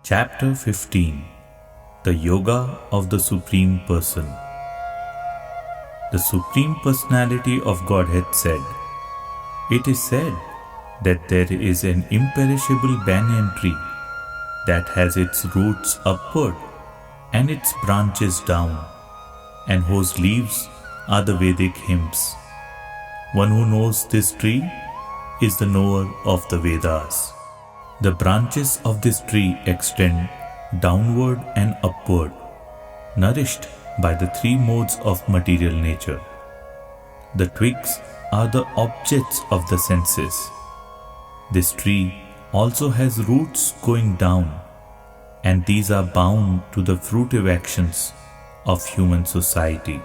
Chapter 15. The Yoga of the Supreme Person. The Supreme Personality of Godhead said, "It is said that there is an imperishable banyan tree that has its roots upward and its branches down, and whose leaves are the Vedic hymns. One who knows this tree is the knower of the Vedas. The branches of this tree extend downward and upward, nourished by the three modes of material nature. The twigs are the objects of the senses. This tree also has roots going down, and these are bound to the fruitive actions of human society.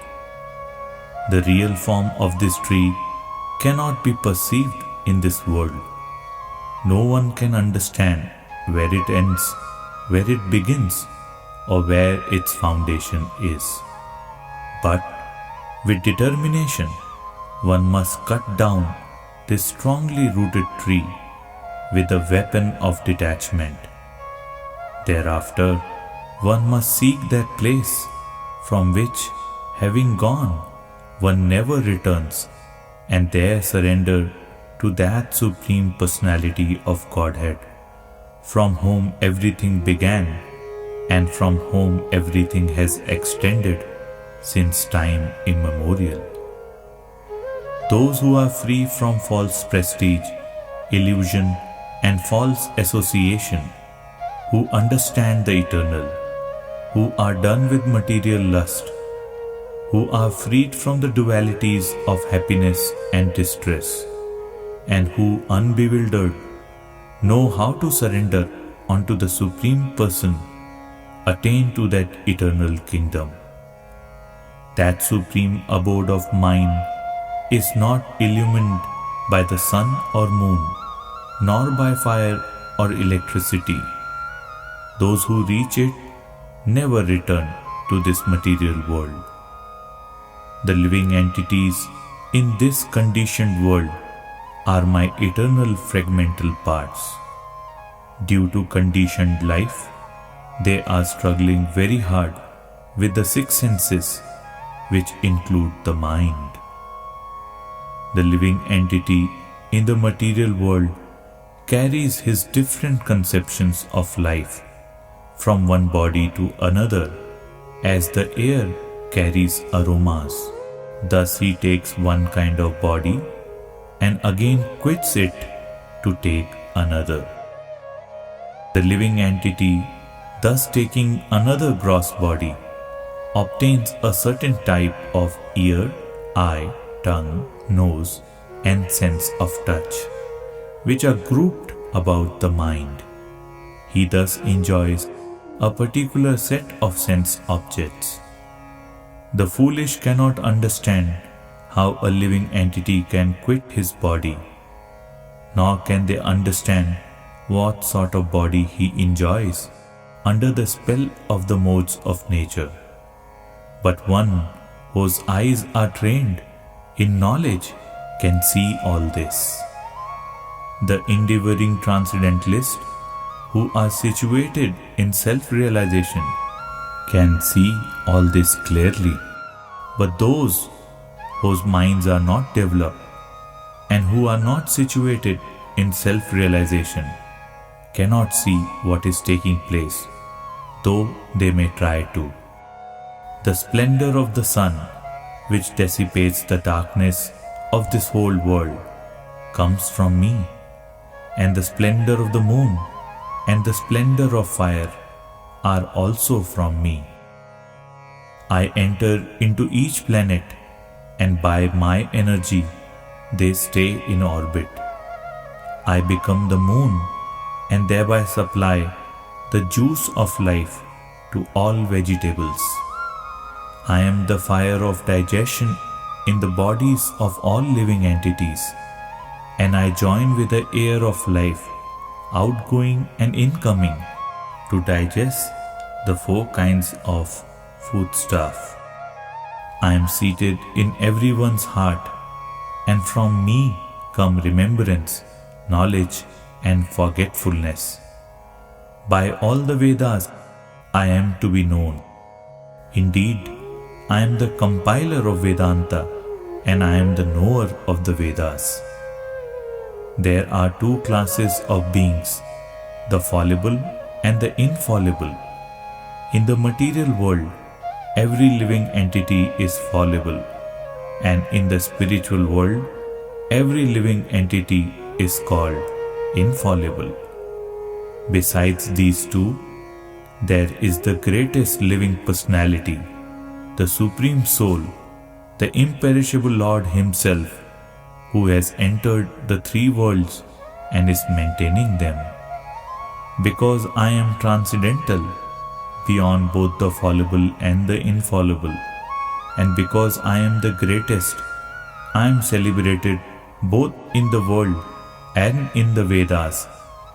The real form of this tree cannot be perceived in this world. No one can understand where it ends, where it begins, or where its foundation is. But with determination, one must cut down this strongly rooted tree with the weapon of detachment. Thereafter, one must seek that place from which, having gone, one never returns, and there surrender to that Supreme Personality of Godhead, from whom everything began and from whom everything has extended since time immemorial. Those who are free from false prestige, illusion, and false association, who understand the eternal, who are done with material lust, who are freed from the dualities of happiness and distress, and who, unbewildered, know how to surrender unto the Supreme Person, attain to that eternal kingdom. That supreme abode of mind is not illumined by the sun or moon, nor by fire or electricity. Those who reach it never return to this material world. The living entities in this conditioned world are my eternal fragmental parts. Due to conditioned life, they are struggling very hard with the six senses, which include the mind. The living entity in the material world carries his different conceptions of life from one body to another, as the air carries aromas. Thus he takes one kind of body and again quits it to take another. The living entity, thus taking another gross body, obtains a certain type of ear, eye, tongue, nose, and sense of touch, which are grouped about the mind. He thus enjoys a particular set of sense objects. The foolish cannot understand how a living entity can quit his body, nor can they understand what sort of body he enjoys under the spell of the modes of nature. But one whose eyes are trained in knowledge can see all this. The endeavoring transcendentalists who are situated in self-realization can see all this clearly, but those whose minds are not developed and who are not situated in self-realization cannot see what is taking place, though they may try to. The splendor of the sun, which dissipates the darkness of this whole world, comes from me, and the splendor of the moon and the splendor of fire are also from me. I enter into each planet, and by my energy they stay in orbit. I become the moon and thereby supply the juice of life to all vegetables. I am the fire of digestion in the bodies of all living entities, and I join with the air of life, outgoing and incoming, to digest the four kinds of foodstuff. I am seated in everyone's heart, and from me come remembrance, knowledge, and forgetfulness. By all the Vedas, I am to be known. Indeed, I am the compiler of Vedanta, and I am the knower of the Vedas. There are two classes of beings, the fallible and the infallible. In the material world, every living entity is fallible, and in the spiritual world, every living entity is called infallible. Besides these two, there is the greatest living personality, the Supreme Soul, the imperishable Lord Himself, who has entered the three worlds and is maintaining them. Because I am transcendental, beyond both the fallible and the infallible, and because I am the greatest, I am celebrated both in the world and in the Vedas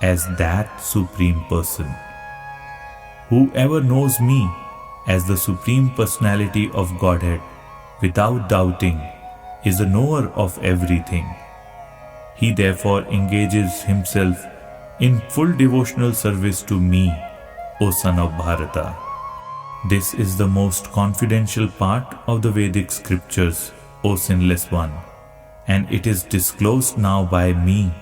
as that Supreme Person. Whoever knows me as the Supreme Personality of Godhead without doubting is the knower of everything. He therefore engages himself in full devotional service to me, O son of Bharata. This is the most confidential part of the Vedic scriptures, O sinless one, and it is disclosed now by me.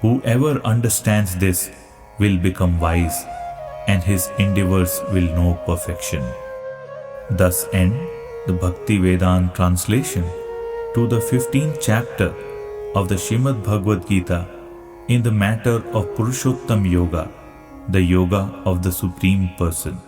Whoever understands this will become wise, and his endeavors will know perfection. Thus end the Bhakti Vedanta translation to the 15th chapter of the Srimad Bhagavad Gita in the matter of Purushottam Yoga, the Yoga of the Supreme Person.